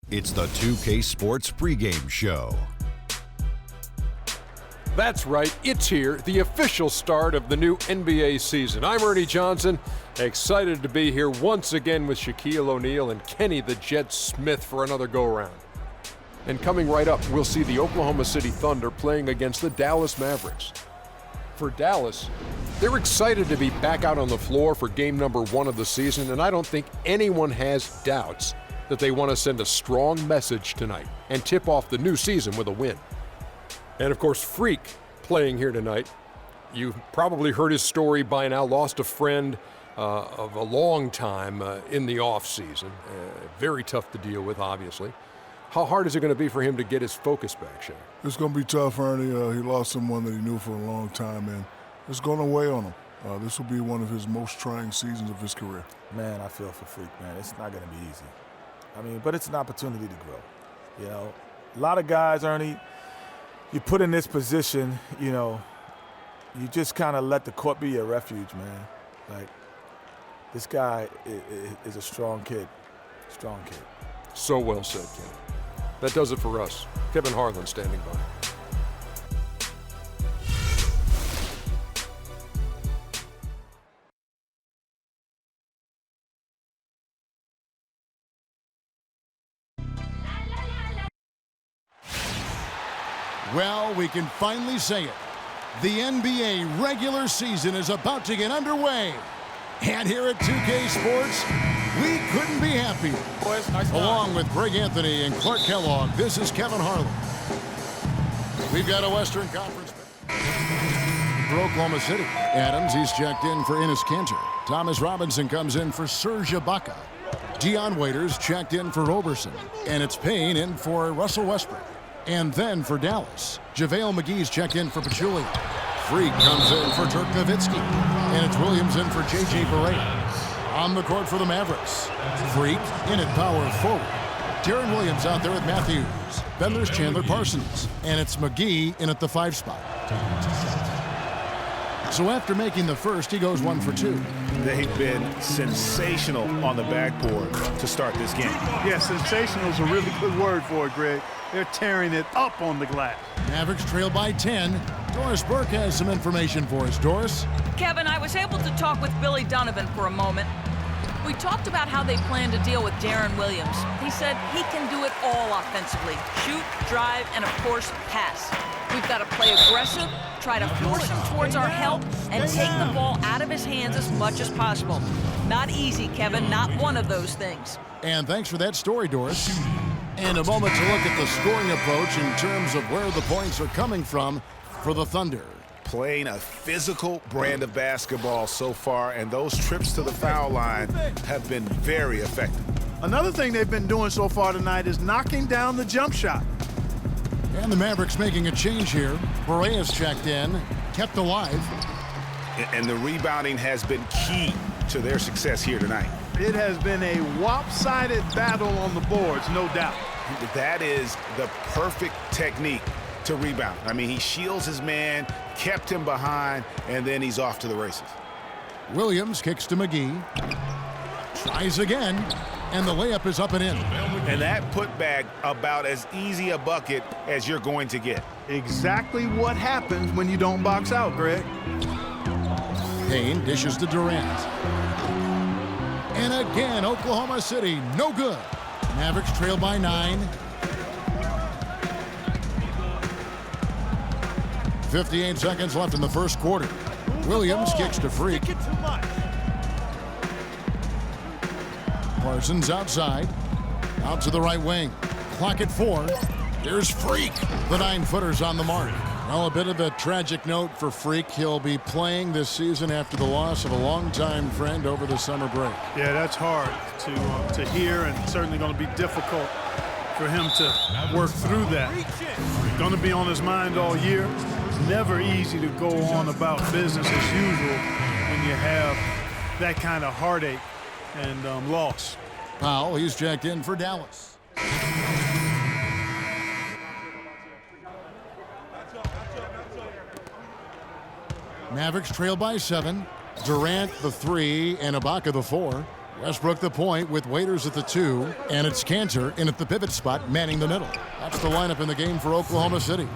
It's the 2K Sports pregame show. That's right, it's here, the official start of the new NBA season. I'm Ernie Johnson, excited to be here once again with Shaquille O'Neal and Kenny the Jet Smith for another go-around. And coming right up, we'll see the Oklahoma City Thunder playing against the Dallas Mavericks. For Dallas, they're excited to be back out on the floor for game number 1 of the season, and I don't think anyone has doubts that they want to send a strong message tonight and tip off the new season with a win. And of course, Freak playing here tonight. You've probably heard his story by now. Lost a friend of a long time in the off-season. Very tough to deal with, obviously. How hard is it going to be for him to get his focus back, Shaq? It's going to be tough, Ernie. He lost someone that he knew for a long time, and it's going to weigh on him. This will be one of his most trying seasons of his career. Man, I feel for Freak, man. It's not going to be easy. But it's an opportunity to grow. You know, a lot of guys, Ernie, you put in this position, you just kind of let the court be your refuge, man. Like, this guy is a strong kid. Strong kid. So well said, Ken. That does it for us. Kevin Harlan standing by. Well, we can finally say it. The NBA regular season is about to get underway. And here at 2K Sports, we couldn't be happier. Boys, nice Along with Greg Anthony and Clark Kellogg, this is Kevin Harlan. We've got a Western Conference for Oklahoma City. Adams, he's checked in for Enes Kanter. Thomas Robinson comes in for Serge Ibaka. Dion Waiters checked in for Roberson. And it's Payne in for Russell Westbrook. And then for Dallas, JaVale McGee's checked in for Pachulia. Freak comes in for Dirk Nowitzki. And it's Williams in for J.J. Barea. On the court for the Mavericks, Freak in at power forward. Darren Williams out there with Matthews. Then there's Chandler Parsons. And it's McGee in at the 5 spot. So after making the first, he goes 1 for 2. They've been sensational on the backboard to start this game. Yeah, sensational is a really good word for it, Greg. They're tearing it up on the glass. Mavericks trail by 10. Doris Burke has some information for us. Doris? Kevin, I was able to talk with Billy Donovan for a moment. We talked about how they plan to deal with Darren Williams. He said he can do it all offensively. Shoot, drive, and of course, pass. We've got to play aggressive, try to force him towards our help, and take the ball out of his hands as much as possible. Not easy, Kevin, not one of those things. And thanks for that story, Doris. And a moment to look at the scoring approach in terms of where the points are coming from for the Thunder. Playing a physical brand of basketball so far, and those trips to the foul line have been very effective. Another thing they've been doing so far tonight is knocking down the jump shot. And the Mavericks making a change here. Barea's checked in, kept alive. And the rebounding has been key to their success here tonight. It has been a lopsided battle on the boards, no doubt. That is the perfect technique to rebound. He shields his man, kept him behind, and then he's off to the races. Williams kicks to McGee. Tries again, and the layup is up and in. And that putback about as easy a bucket as you're going to get. Exactly what happens when you don't box out, Greg. Payne dishes to Durant. And again, Oklahoma City, no good. Mavericks trail by 9. 58 seconds left in the first quarter. Williams kicks to Freak. Parsons outside. Out to the right wing. Clock at 4. There's Freak. The 9-footer's on the mark. Well, a bit of a tragic note for Freak. He'll be playing this season after the loss of a longtime friend over the summer break. Yeah, that's hard to hear, and certainly going to be difficult for him to work through that. Going to be on his mind all year. Never easy to go on about business as usual when you have that kind of heartache and loss. Powell, he's checked in for Dallas. Mavericks trail by 7. Durant the 3 and Ibaka the 4. Westbrook the point with Waiters at the 2, and it's Cantor in at the pivot spot, manning the middle. That's the lineup in the game for Oklahoma City.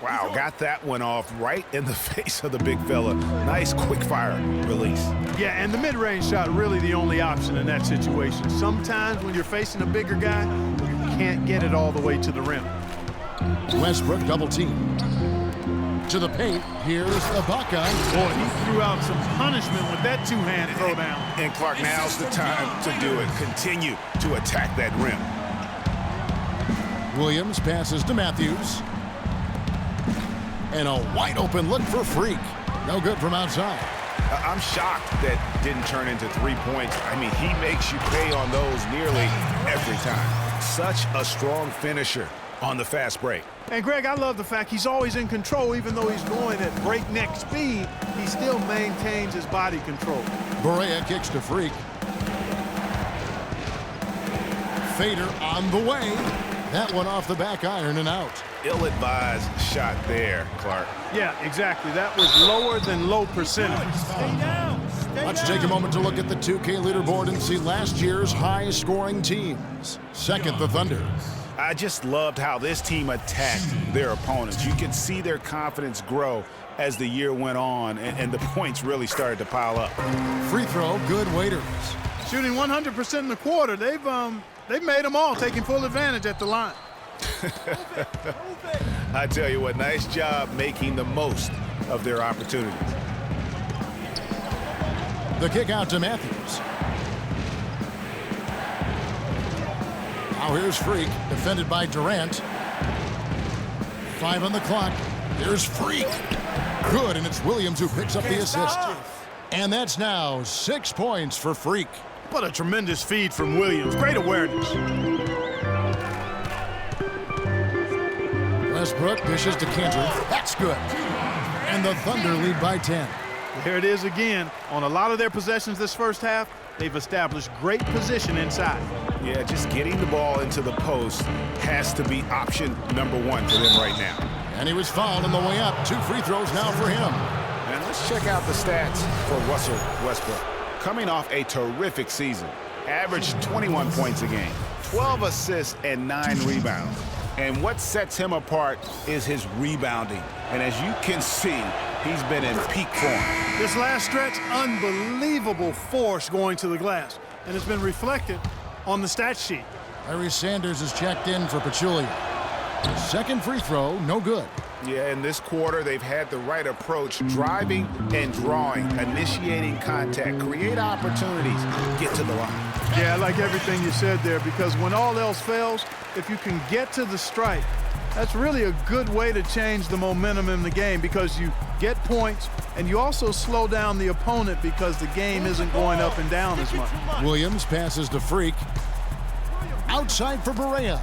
Wow, got that one off right in the face of the big fella. Nice quick fire release. Yeah, and the mid-range shot really the only option in that situation. Sometimes when you're facing a bigger guy, you can't get it all the way to the rim. Westbrook double team. To the paint, here's Ibaka. Boy, he threw out some punishment with that two-hand throwdown. And Clark, now's the time to do it. Continue to attack that rim. Williams passes to Matthews. And a wide open look for Freak. No good from outside. I'm shocked that didn't turn into 3 points. I mean, he makes you pay on those nearly every time. Such a strong finisher on the fast break. And Greg, I love the fact he's always in control. Even though he's going at breakneck speed, he still maintains his body control. Barea kicks to Freak. Fader on the way. That one off the back iron and out. Ill-advised shot there, Clark. Yeah, exactly. That was lower than low percentage. Let's take a moment to look at the 2K leaderboard and see last year's high-scoring teams. Second, the Thunder. I just loved how this team attacked their opponents. You could see their confidence grow as the year went on, and the points really started to pile up. Free throw, good Waiters. Shooting 100% in the quarter. They've made them all, taking full advantage at the line. I tell you what, nice job making the most of their opportunities. The kick out to Matthews. Now here's Freak, defended by Durant. 5 on the clock. Here's Freak. Good, and it's Williams who picks up the assist. And that's now 6 points for Freak. What a tremendous feed from Williams. Great awareness. Westbrook dishes to Cantor. That's good. And the Thunder lead by 10. Here it is again. On a lot of their possessions this first half, they've established great position inside. Yeah, just getting the ball into the post has to be option number 1 for them right now. And he was fouled on the way up. 2 free throws now for him. And let's check out the stats for Russell Westbrook. Coming off a terrific season, averaged 21 points a game, 12 assists, and 9 rebounds. And what sets him apart is his rebounding. And as you can see, he's been in peak form. This last stretch, unbelievable force going to the glass. And it's been reflected on the stat sheet. Larry Sanders is checked in for Pachulia. Second free throw, no good. Yeah, in this quarter, they've had the right approach, driving and drawing, initiating contact, create opportunities, get to the line. Yeah, I like everything you said there, because when all else fails, if you can get to the stripe, that's really a good way to change the momentum in the game, because you get points and you also slow down the opponent because the game isn't going up and down as much. Williams passes to Freak. Outside for Barea.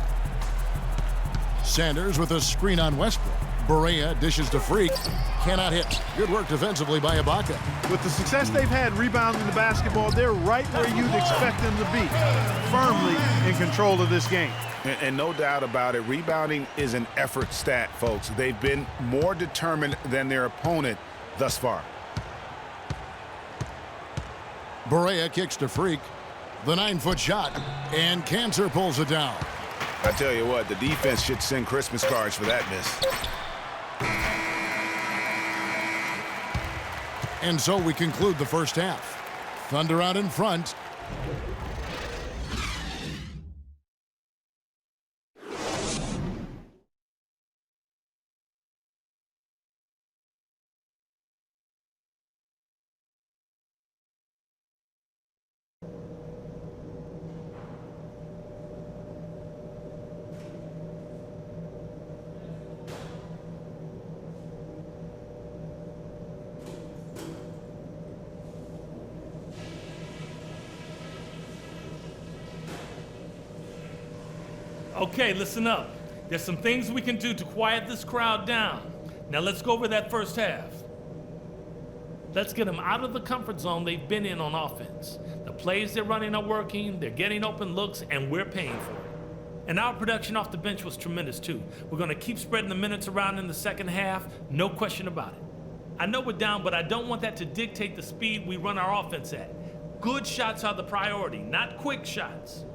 Sanders with a screen on Westbrook. Barea dishes to Freak. Cannot hit. Good work defensively by Ibaka. With the success they've had rebounding the basketball, they're right where you'd expect them to be, firmly in control of this game. And no doubt about it, rebounding is an effort stat, folks. They've been more determined than their opponent thus far. Barea kicks to Freak. The 9-foot shot, and Cantor pulls it down. I tell you what, the defense should send Christmas cards for that miss. And so we conclude the first half. Thunder out in front. Okay, listen up. There's some things we can do to quiet this crowd down. Now let's go over that first half. Let's get them out of the comfort zone they've been in on offense. The plays they're running are working, they're getting open looks, and we're paying for it. And our production off the bench was tremendous too. We're gonna keep spreading the minutes around in the second half, no question about it. I know we're down, but I don't want that to dictate the speed we run our offense at. Good shots are the priority, not quick shots.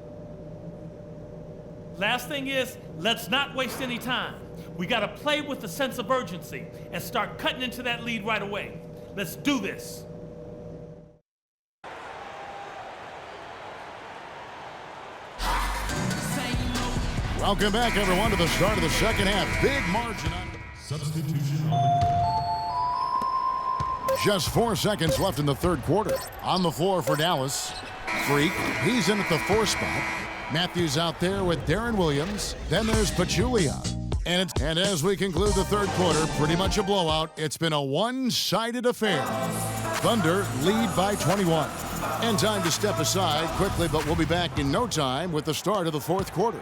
Last thing is, let's not waste any time. We got to play with a sense of urgency and start cutting into that lead right away. Let's do this. Welcome back, everyone, to the start of the second half. Big margin. Substitution. Just 4 seconds left in the third quarter. On the floor for Dallas. Freak, he's in at the 4 spot. Matthews out there with Darren Williams. Then there's Pachulia. And as we conclude the third quarter, pretty much a blowout. It's been a one-sided affair. Thunder lead by 21. And time to step aside quickly, but we'll be back in no time with the start of the fourth quarter.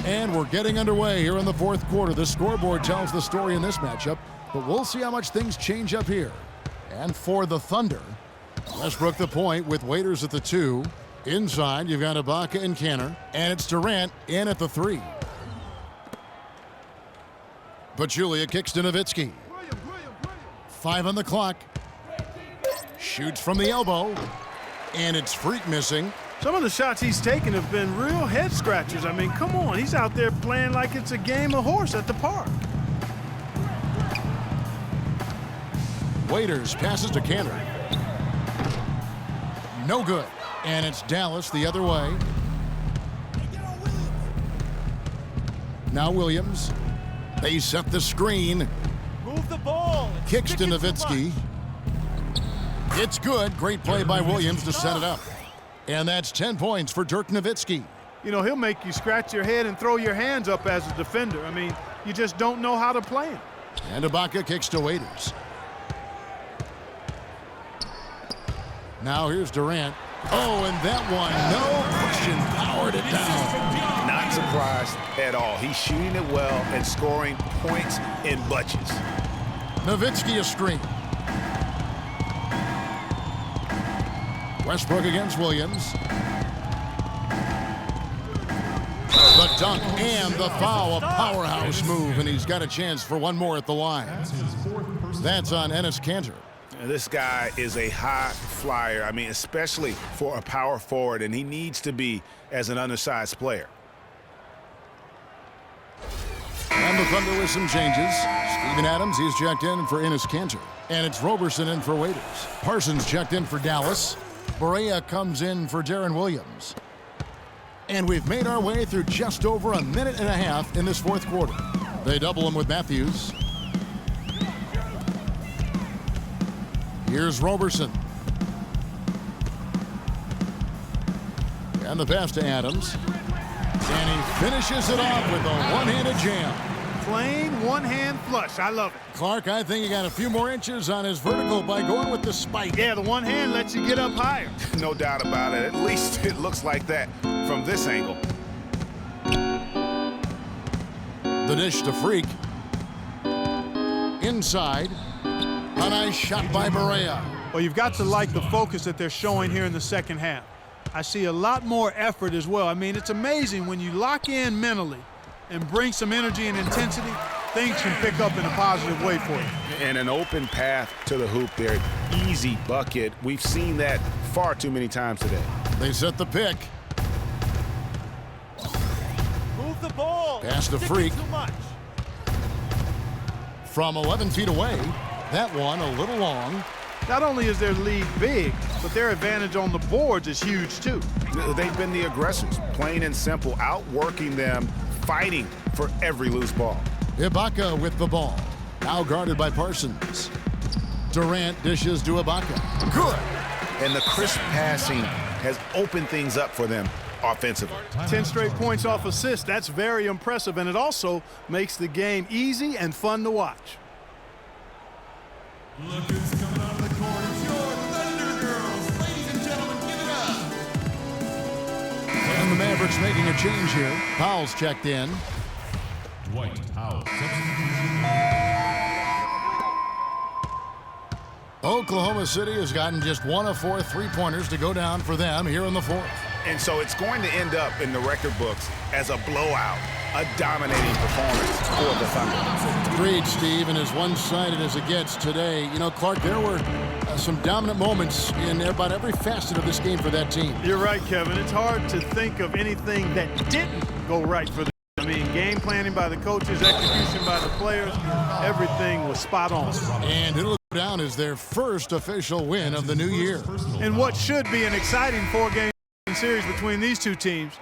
And we're getting underway here in the fourth quarter. The scoreboard tells the story in this matchup, but we'll see how much things change up here. And for the Thunder, Westbrook the point with Waiters at the 2. Inside, you've got Ibaka and Kanter, and it's Durant in at the 3. Pachulia kicks to Nowitzki. 5 on the clock. Shoots from the elbow, and it's Freak missing. Some of the shots he's taken have been real head scratchers. I mean, come on, he's out there playing like it's a game of horse at the park. Waiters passes to Kanter. No good. And it's Dallas the other way. Now Williams. They set the screen. Move the ball. Kicks to Nowitzki. It's good. Great play by Williams to set it up. And that's 10 points for Dirk Nowitzki. You know, he'll make you scratch your head and throw your hands up as a defender. I mean, you just don't know how to play him. And Ibaka kicks to Waiters. Now here's Durant. Oh, and that one, no question, powered it down. Not surprised at all. He's shooting it well and scoring points in bunches. Nowitzki a screen. Westbrook against Williams. The dunk and the foul, a powerhouse move, and he's got a chance for one more at the line. That's on Enes Kanter. This guy is a high flyer, I mean, especially for a power forward, and he needs to be as an undersized player. And the Thunder with some changes. Steven Adams, he's checked in for Enes Kanter. And it's Roberson in for Waiters. Parsons checked in for Dallas. Barea comes in for Darren Williams. And we've made our way through just over a minute and a half in this fourth quarter. They double him with Matthews. Here's Roberson. And the pass to Adams. And he finishes it off with a one-handed jam. Plain one-hand flush. I love it. Clark, I think he got a few more inches on his vertical by going with the spike. Yeah, the one hand lets you get up higher. No doubt about it. At least it looks like that from this angle. The dish to Freak. Inside. A nice shot by Barea. Well, you've got to like the focus that they're showing here in the second half. I see a lot more effort as well. I mean, it's amazing when you lock in mentally and bring some energy and intensity, things can pick up in a positive way for you. And an open path to the hoop there. Easy bucket. We've seen that far too many times today. They set the pick. Move the ball. Pass to Freak. Too much. From 11 feet away. That one a little long. Not only is their lead big, but their advantage on the boards is huge too. They've been the aggressors, plain and simple, outworking them, fighting for every loose ball. Ibaka with the ball. Now guarded by Parsons. Durant dishes to Ibaka. Good. And the crisp passing has opened things up for them offensively. 10 straight points off assists. That's very impressive, and it also makes the game easy and fun to watch. Look who's coming out of the court. It's your Thunder Girls. Ladies and gentlemen, give it up. And the Mavericks making a change here. Powell's checked in. Dwight Powell. Oklahoma City has gotten just 1 of 4 three-pointers to go down for them here in the fourth. And so it's going to end up in the record books as a blowout. a dominating performance for the Thunder. Agreed, Steve, and as one-sided as it gets today. You know, Clark, there were some dominant moments in about every facet of this game for that team. You're right, Kevin. It's hard to think of anything that didn't go right for them. I mean, game planning by the coaches, execution by the players, everything was spot on. And it'll go down as their first official win of the new year. And what should be an exciting 4-game series between these two teams,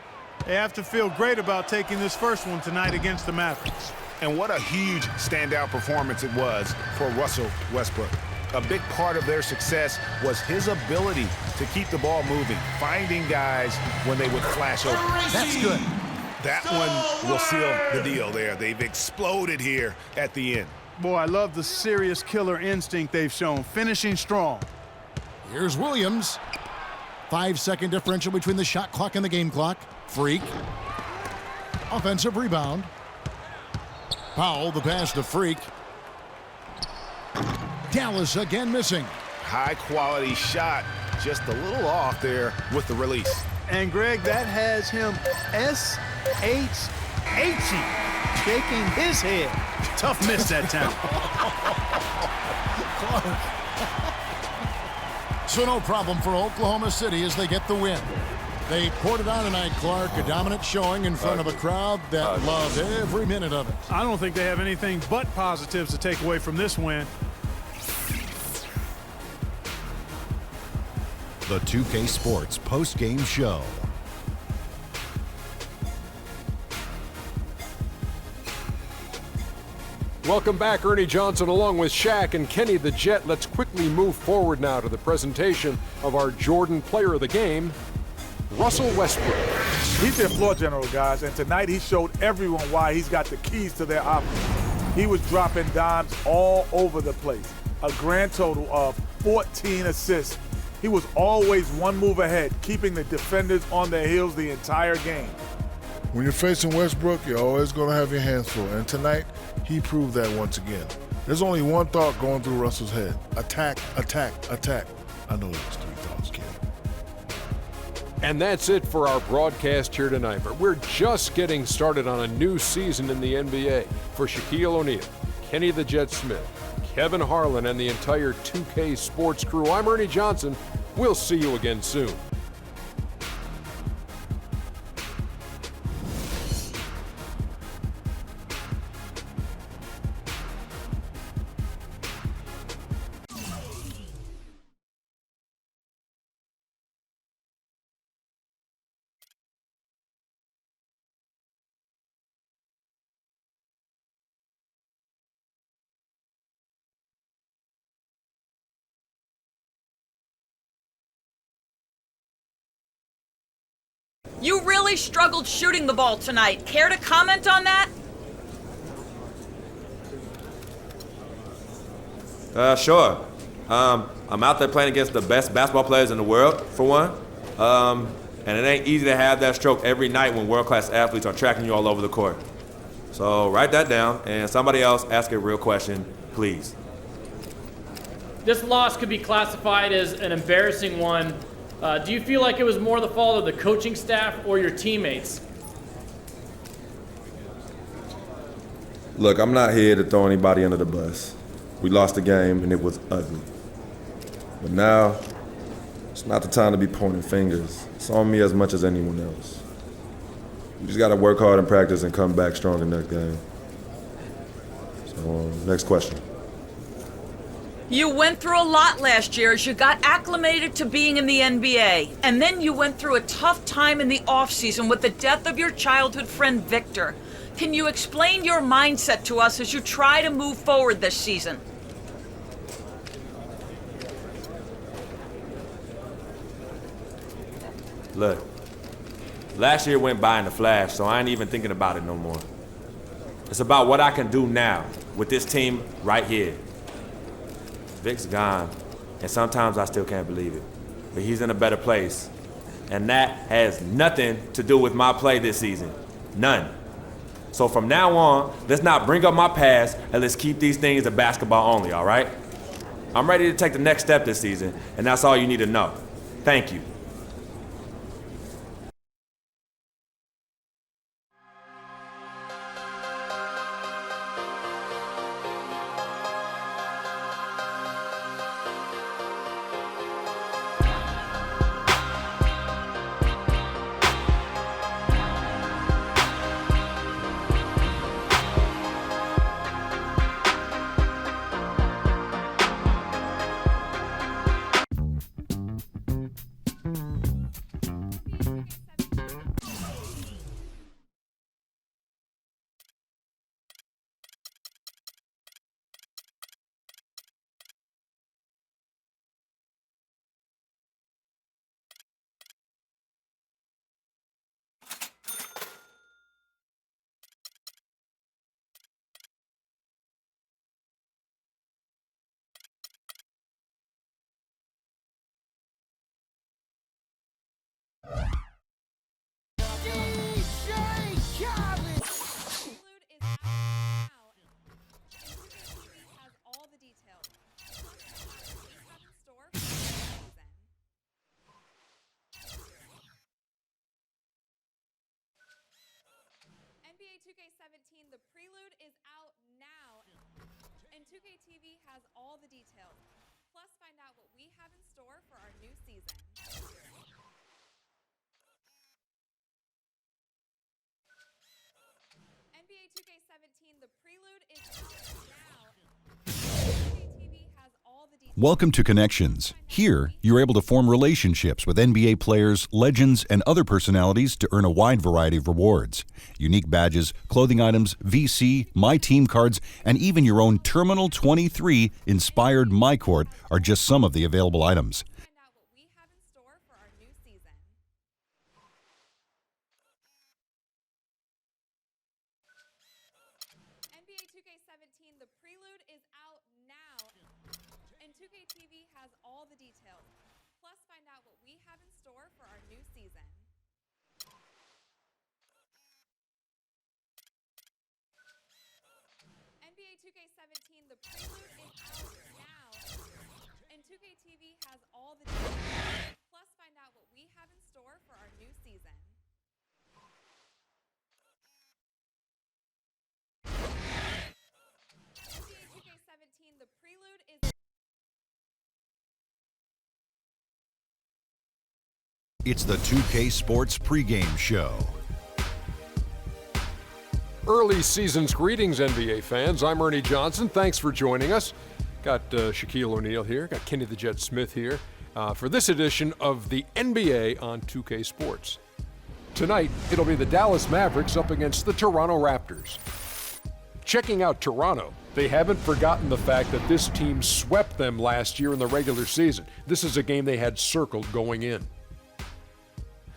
they have to feel great about taking this first one tonight against the Mavericks. And what a huge standout performance it was for Russell Westbrook. A big part of their success was his ability to keep the ball moving, finding guys when they would flash over. That's good. That one will seal the deal there. They've exploded here at the end. Boy, I love the serious killer instinct they've shown, finishing strong. Here's Williams. 5-second differential between the shot clock and the game clock. Freak. Offensive rebound. Powell, the pass to Freak. Dallas again missing. High quality shot, just a little off there with the release. And Greg, that has him S-H-H-ing, shaking his head. Tough miss that time. So no problem for Oklahoma City as they get the win. They poured it on tonight, Clark. A dominant showing in front of a crowd that loved every minute of it. I don't think they have anything but positives to take away from this win. The 2K Sports post-game show. Welcome back, Ernie Johnson, along with Shaq and Kenny the Jet. Let's quickly move forward now to the presentation of our Jordan Player of the Game, Russell Westbrook. He's their floor general, guys, and tonight he showed everyone why he's got the keys to their offense. He was dropping dimes all over the place. A grand total of 14 assists. He was always one move ahead, keeping the defenders on their heels the entire game. When you're facing Westbrook, you're always going to have your hands full. And tonight, he proved that once again. There's only one thought going through Russell's head. Attack, attack, attack. I know there's 3 thoughts, kid. And that's it for our broadcast here tonight. But we're just getting started on a new season in the NBA. For Shaquille O'Neal, Kenny the Jet Smith, Kevin Harlan, and the entire 2K Sports crew, I'm Ernie Johnson. We'll see you again soon. You really struggled shooting the ball tonight. Care to comment on that? Sure. I'm out there playing against the best basketball players in the world, for one. And it ain't easy to have that stroke every night when world-class athletes are tracking you all over the court. So write that down, and somebody else ask a real question, please. This loss could be classified as an embarrassing one. Do you feel like it was more the fault of the coaching staff or your teammates? Look, I'm not here to throw anybody under the bus. We lost the game, and it was ugly. But now, it's not the time to be pointing fingers. It's on me as much as anyone else. You just got to work hard in practice and come back strong in that game. So, next question. You went through a lot last year as you got acclimated to being in the NBA. And then you went through a tough time in the offseason with the death of your childhood friend, Victor. Can you explain your mindset to us as you try to move forward this season? Look, last year went by in a flash, so I ain't even thinking about it no more. It's about what I can do now with this team right here. Vic's gone, and sometimes I still can't believe it. But he's in a better place. And that has nothing to do with my play this season. None. So from now on, let's not bring up my past, and let's keep these things a basketball only, all right? I'm ready to take the next step this season, and that's all you need to know. Thank you. 2k17, the prelude is out now. And 2K TV has all the details. Plus, find out what we have in store for our new season. NBA 2k17, the prelude is out now. 2K TV has all the details. Welcome to Connections. Here, you're able to form relationships with NBA players, legends, and other personalities to earn a wide variety of rewards. Unique badges, clothing items, VC, My Team cards, and even your own Terminal 23 inspired My Court are just some of the available items. Find out what we have in store for our new season. NBA 2k17, the prelude is out now. And 2K TV has all the details. Plus, find out what we have in store for our new season. NBA 2k17, the prelude is out now. And 2K TV has all the details. Plus, find out what we have in store for our new season. NBA 2k17, the prelude is... It's the 2K Sports pregame show. Early season's greetings, NBA fans. I'm Ernie Johnson. Thanks for joining us. Got Shaquille O'Neal here. Got Kenny the Jet Smith here for this edition of the NBA on 2K Sports. Tonight, it'll be the Dallas Mavericks up against the Toronto Raptors. Checking out Toronto, they haven't forgotten the fact that this team swept them last year in the regular season. This is a game they had circled going in.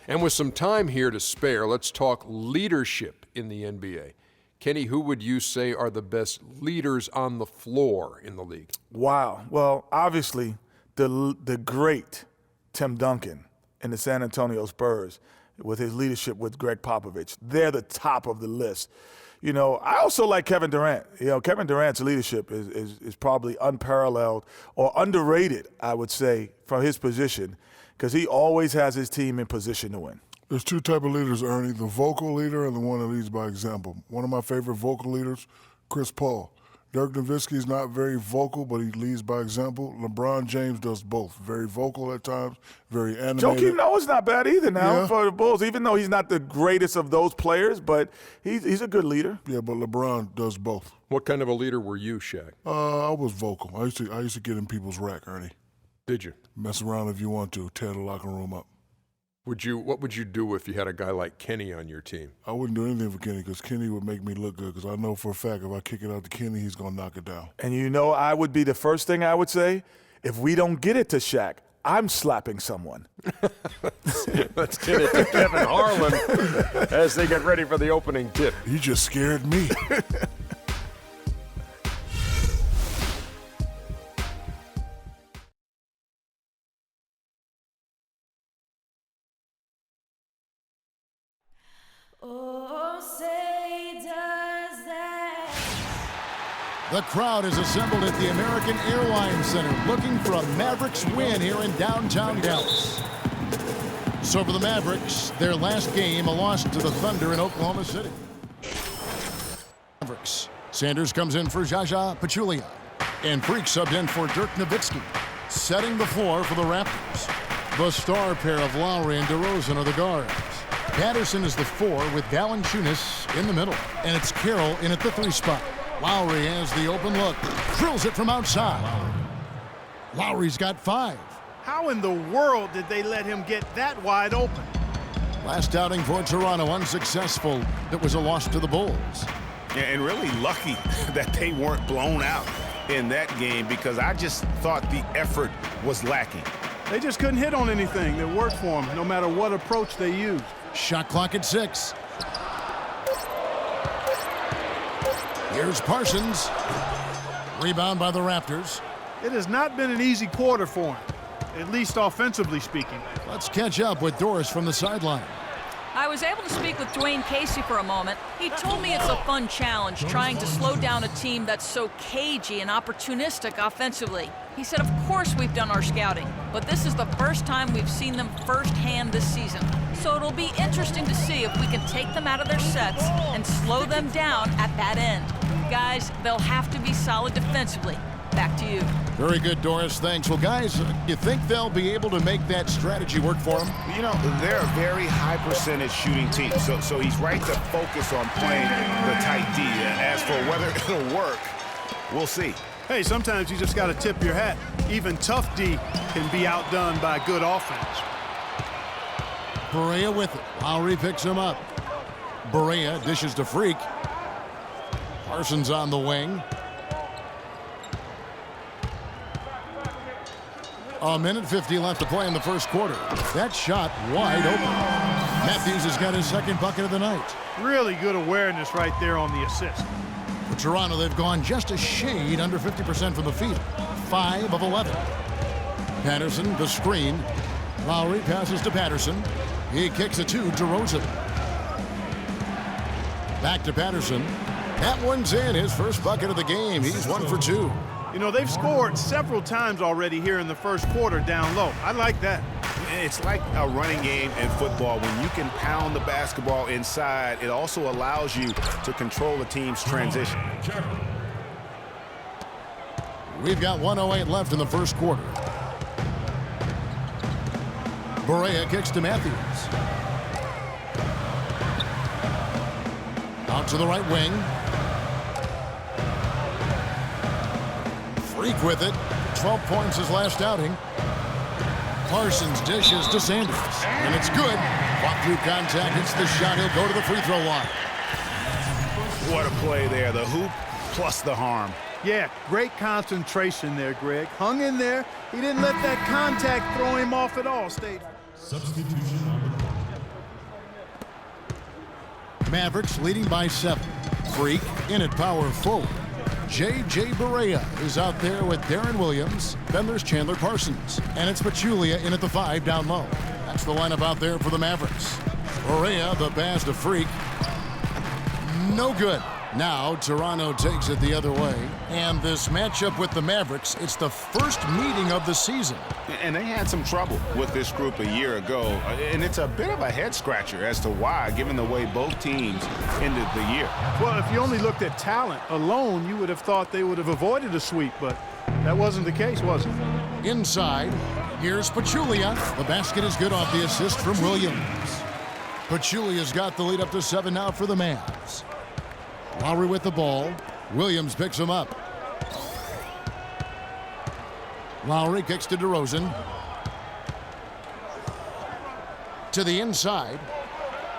And with some time here to spare, let's talk leadership in the NBA. Kenny, who would you say are the best leaders on the floor in the league? Wow. Well, obviously, the great Tim Duncan in the San Antonio Spurs with his leadership with Greg Popovich. They're the top of the list. You know, I also like Kevin Durant. You know, Kevin Durant's leadership is probably unparalleled or underrated, I would say, from his position, because he always has his team in position to win. There's two type of leaders, Ernie, the vocal leader and the one that leads by example. One of my favorite vocal leaders, Chris Paul. Dirk Nowitzki is not very vocal, but he leads by example. LeBron James does both. Very vocal at times, very animated. Joakim Noah's not bad either now for the Bulls, even though he's not the greatest of those players, but he's a good leader. Yeah, but LeBron does both. What kind of a leader were you, Shaq? I was vocal. I used to get in people's rack, Ernie. Did you? Mess around if you want to. Tear the locker room up. What would you do if you had a guy like Kenny on your team? I wouldn't do anything for Kenny because Kenny would make me look good because I know for a fact if I kick it out to Kenny, he's going to knock it down. And you know, I would be the first thing I would say, if we don't get it to Shaq, I'm slapping someone. Let's get it to Kevin Harlan as they get ready for the opening tip. You just scared me. The crowd is assembled at the American Airlines Center looking for a Mavericks win here in downtown Dallas. So for the Mavericks, their last game, a loss to the Thunder in Oklahoma City. Mavericks. Sanders comes in for Jaja Pachulia. And Freak subbed in for Dirk Nowitzki. Setting the floor for the Raptors. The star pair of Lowry and DeRozan are the guards. Patterson is the 4 with Valanciunas in the middle. And it's Carroll in at the 3 spot. Lowry has the open look. Drills it from outside. Lowry's got 5. How in the world did they let him get that wide open? Last outing for Toronto unsuccessful. It was a loss to the Bulls. Yeah, and really lucky that they weren't blown out in that game because I just thought the effort was lacking. They just couldn't hit on anything that worked for them, no matter what approach they used. Shot clock at 6. Here's Parsons. Rebound by the Raptors. It has not been an easy quarter for him, at least offensively speaking. Let's catch up with Doris from the sideline. I was able to speak with Dwayne Casey for a moment. He told me it's a fun challenge trying to slow down a team that's so cagey and opportunistic offensively. He said, of course we've done our scouting, but this is the first time we've seen them firsthand this season. So it'll be interesting to see if we can take them out of their sets and slow them down at that end. Guys, they'll have to be solid defensively. Back to you. Very good, Doris. Thanks. Well, guys, you think they'll be able to make that strategy work for them? You know, they're a very high percentage shooting team, so he's right to focus on playing the tight D. As for whether it'll work, we'll see. Hey, sometimes you just got to tip your hat. Even tough D can be outdone by good offense. Barea with it. Lowry picks him up. Barea dishes to Freak. Parsons on the wing. A minute 50 left to play in the first quarter. That shot wide open. Matthews has got his second bucket of the night. Really good awareness right there on the assist. For Toronto, they've gone just a shade under 50% from the field. 5 of 11. Patterson, the screen. Lowry passes to Patterson. He kicks it to DeRozan. Back to Patterson. That one's in, his first bucket of the game. He's 1 for 2. You know, they've scored several times already here in the first quarter down low. I like that. It's like a running game in football. When you can pound the basketball inside, it also allows you to control the team's transition. We've got 1:08 left in the first quarter. Barea kicks to Matthews. Out to the right wing. Freak with it. 12 points his last outing. Parsons dishes to Sanders. And it's good. Fought through contact. Hits the shot. He'll go to the free throw line. What a play there. The hoop plus the harm. Yeah, great concentration there, Greg. Hung in there. He didn't let that contact throw him off at all. Stayed. Substitution on the Mavericks leading by 7. Freak in at power forward. J.J. Barea is out there with Darren Williams. Then there's Chandler Parsons. And it's Pachulia in at the 5 down low. That's the lineup out there for the Mavericks. Barea, the pass to Freak. No good. Now Toronto takes it the other way. And this matchup with the Mavericks, it's the first meeting of the season. And they had some trouble with this group a year ago. And it's a bit of a head-scratcher as to why, given the way both teams ended the year. Well, if you only looked at talent alone, you would have thought they would have avoided a sweep, but that wasn't the case, was it? Inside, here's Pachulia. The basket is good off the assist from Williams. Pachulia's got the lead up to 7 now for the Mavs. Lowry with the ball. Williams picks him up. Lowry kicks to DeRozan. To the inside.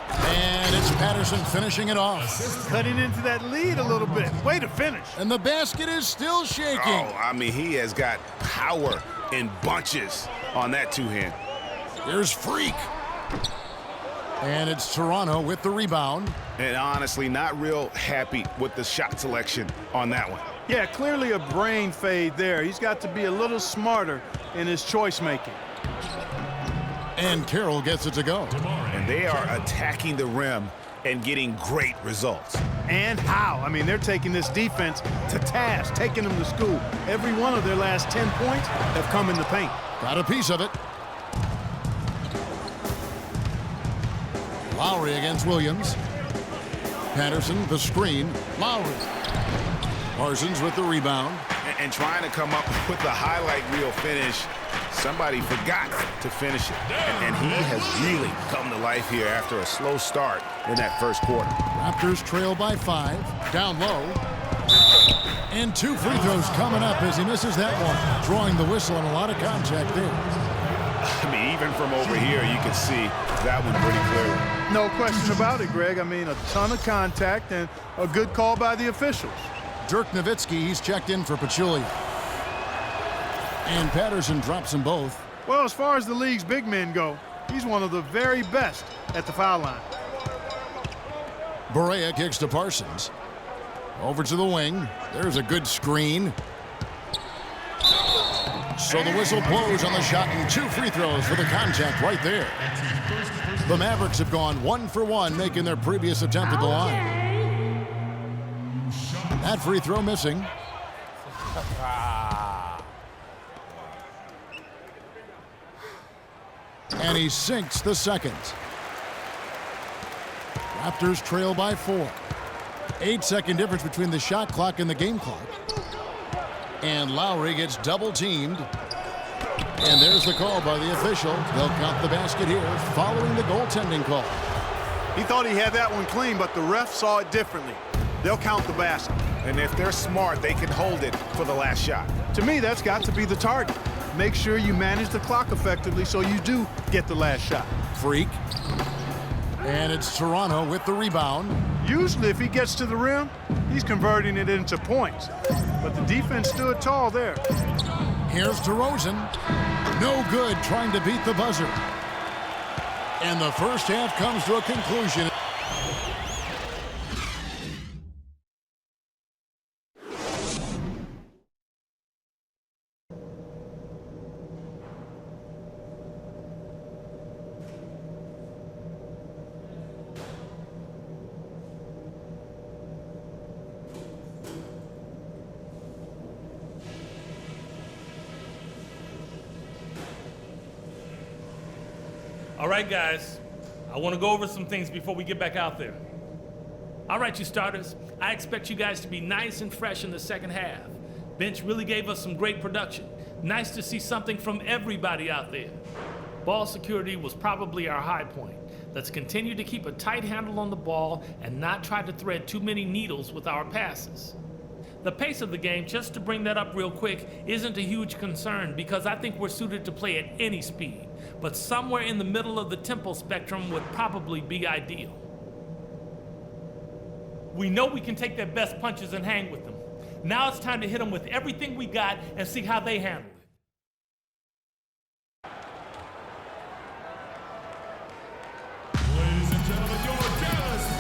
And it's Patterson finishing it off. Cutting into that lead a little bit. Way to finish. And the basket is still shaking. Oh, I mean, he has got power in bunches on that two-hand. Here's Freak. And it's Toronto with the rebound. And honestly, not real happy with the shot selection on that one. Yeah, clearly a brain fade there. He's got to be a little smarter in his choice making. And Carroll gets it to go. And they are attacking the rim and getting great results. And how? I mean, they're taking this defense to task, taking them to school. Every one of their last 10 points have come in the paint. Got a piece of it. Lowry against Williams. Patterson, the screen. Lowry. Parsons with the rebound. And trying to come up with the highlight reel finish. Somebody forgot to finish it. And he has really come to life here after a slow start in that first quarter. Raptors trail by 5. Down low. And 2 free throws coming up as he misses that one. Drawing the whistle and a lot of contact there. I mean, even from over here, you can see that one pretty clearly. No question about it, Greg. I mean, a ton of contact and a good call by the officials. Dirk Nowitzki, he's checked in for Pachulia. And Patterson drops them both. Well, as far as the league's big men go, he's one of the very best at the foul line. Barea kicks to Parsons. Over to the wing. There's a good screen. So the whistle blows on the shot and 2 free throws for the contact right there. The Mavericks have gone 1 for 1, making their previous attempt at the line. That free throw missing. And he sinks the second. Raptors trail by 4. 8-second difference between the shot clock and the game clock. And Lowry gets double-teamed. And there's the call by the official. They'll count the basket here following the goaltending call. He thought he had that one clean, but the ref saw it differently. They'll count the basket. And if they're smart, they can hold it for the last shot. To me, that's got to be the target. Make sure you manage the clock effectively so you do get the last shot. Freak. And it's Toronto with the rebound. Usually, if he gets to the rim, he's converting it into points. But the defense stood tall there. Here's DeRozan. No good trying to beat the buzzer. And the first half comes to a conclusion. All right, guys, I want to go over some things before we get back out there. All right, you starters, I expect you guys to be nice and fresh in the second half. Bench really gave us some great production. Nice to see something from everybody out there. Ball security was probably our high point. Let's continue to keep a tight handle on the ball and not try to thread too many needles with our passes. The pace of the game, just to bring that up real quick, isn't a huge concern because I think we're suited to play at any speed, but somewhere in the middle of the tempo spectrum would probably be ideal. We know we can take their best punches and hang with them. Now it's time to hit them with everything we got and see how they handle it.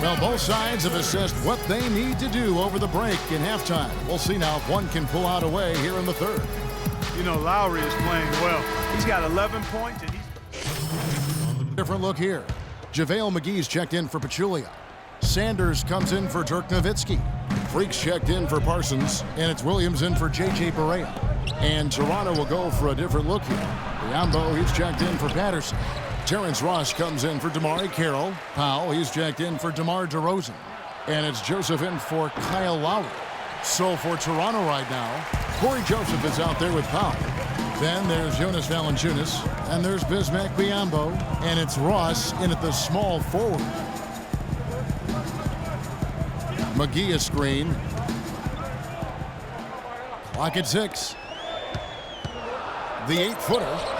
Well, both sides have assessed what they need to do over the break in halftime. We'll see now if one can pull out a way here in the third. You know, Lowry is playing well. He's got 11 points, and he's... Different look here. JaVale McGee's checked in for Pachulia. Sanders comes in for Dirk Nowitzki. Freaks checked in for Parsons, and it's Williams in for J.J. Barea. And Toronto will go for a different look here. Biombo, he's checked in for Patterson. Terrence Ross comes in for DeMar Carroll. Powell, he's checked in for DeMar DeRozan. And it's Joseph in for Kyle Lowry. So for Toronto right now, Corey Joseph is out there with Powell. Then there's Jonas Valanciunas, and there's Bismack Biyombo, and it's Ross in at the small forward. McGee a screen. Clock at 6. The 8-footer.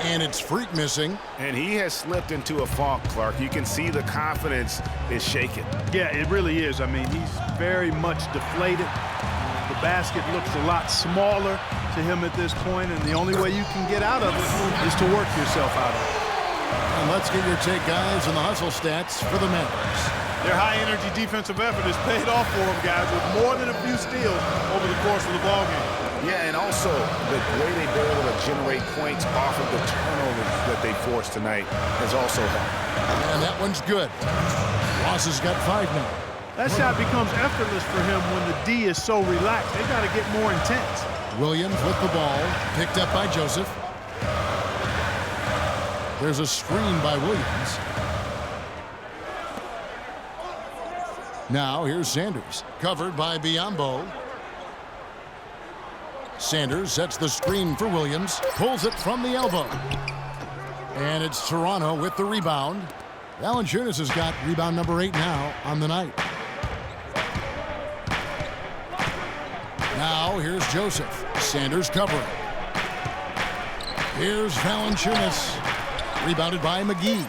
And it's Freak missing. And he has slipped into a funk, Clark. You can see the confidence is shaken. Yeah, it really is. I mean, he's very much deflated. The basket looks a lot smaller to him at this point, and the only way you can get out of it is to work yourself out of it. And let's get your take, guys, on the hustle stats for the Mavericks. Their high-energy defensive effort has paid off for them, guys, with more than a few steals over the course of the ballgame. Yeah, and also the way they've been able to generate points off of the turnovers that they forced tonight has also helped. And that one's good. Ross has got 5 now. That shot becomes effortless for him when the D is so relaxed. They've got to get more intense. Williams with the ball, picked up by Joseph. There's a screen by Williams. Now here's Sanders, covered by Biyombo. Sanders sets the screen for Williams, pulls it from the elbow. And it's Toronto with the rebound. Valanciunas has got rebound number 8 now on the night. Now here's Joseph. Sanders covering. Here's Valanciunas. Rebounded by McGee.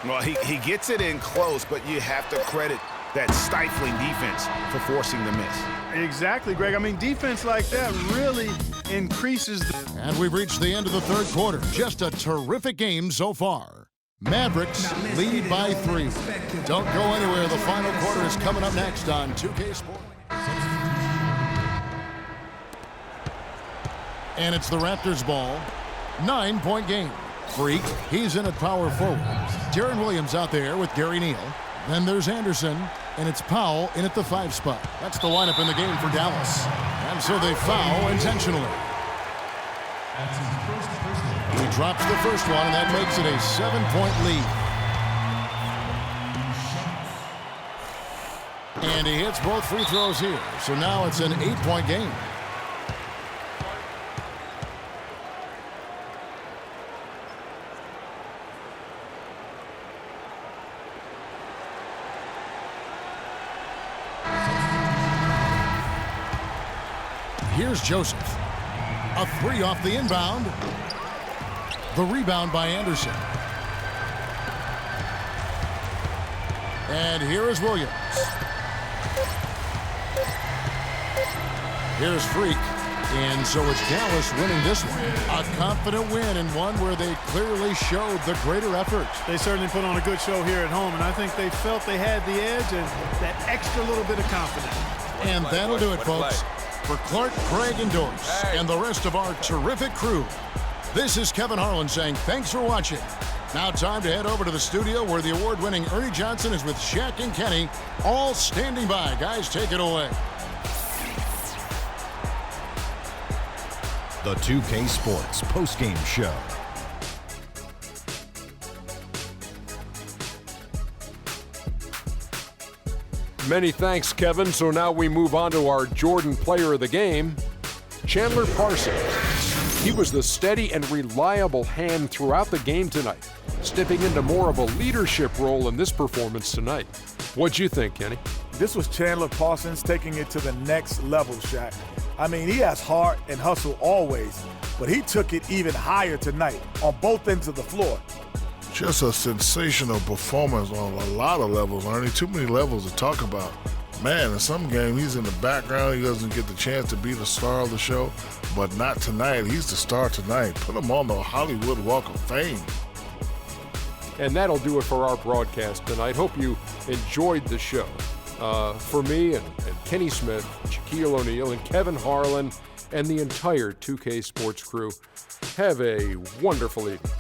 Well, he gets it in close, but you have to credit that stifling defense for forcing the miss. Exactly, Greg. I mean, defense like that really increases the... And we've reached the end of the third quarter. Just a terrific game so far. Mavericks lead by 3. Don't go anywhere. The final quarter is coming up next on 2K Sports. And it's the Raptors' ball. 9-point game. Freak, he's in at power forward. Darren Williams out there with Gary Neal. Then there's Anderson, and it's Powell in at the 5 spot. That's the lineup in the game for Dallas. And so they foul intentionally. He drops the first one, and that makes it a 7-point lead. And he hits both free throws here. So now it's an 8-point game. Here's Joseph. A 3 off the inbound. The rebound by Anderson. And here is Williams. Here's Freak. And so it's Dallas winning this one. A confident win, and one where they clearly showed the greater effort. They certainly put on a good show here at home, and I think they felt they had the edge and that extra little bit of confidence. And that'll do it, folks. For Clark, Craig, and Doris, and the rest of our terrific crew, this is Kevin Harlan saying thanks for watching. Now time to head over to the studio where the award-winning Ernie Johnson is with Shaq and Kenny, all standing by. Guys, take it away. The 2K Sports postgame show. Many thanks, Kevin. So now we move on to our Jordan player of the game, Chandler Parsons. He was the steady and reliable hand throughout the game tonight, stepping into more of a leadership role in this performance tonight. What'd you think, Kenny? This was Chandler Parsons taking it to the next level, Shaq. I mean, he has heart and hustle always, but he took it even higher tonight on both ends of the floor. Just a sensational performance on a lot of levels, Ernie. Too many levels to talk about. Man, in some game, he's in the background. He doesn't get the chance to be the star of the show, but not tonight. He's the star tonight. Put him on the Hollywood Walk of Fame. And that'll do it for our broadcast tonight. Hope you enjoyed the show. For me and Kenny Smith, Shaquille O'Neal, and Kevin Harlan, and the entire 2K Sports crew, have a wonderful evening.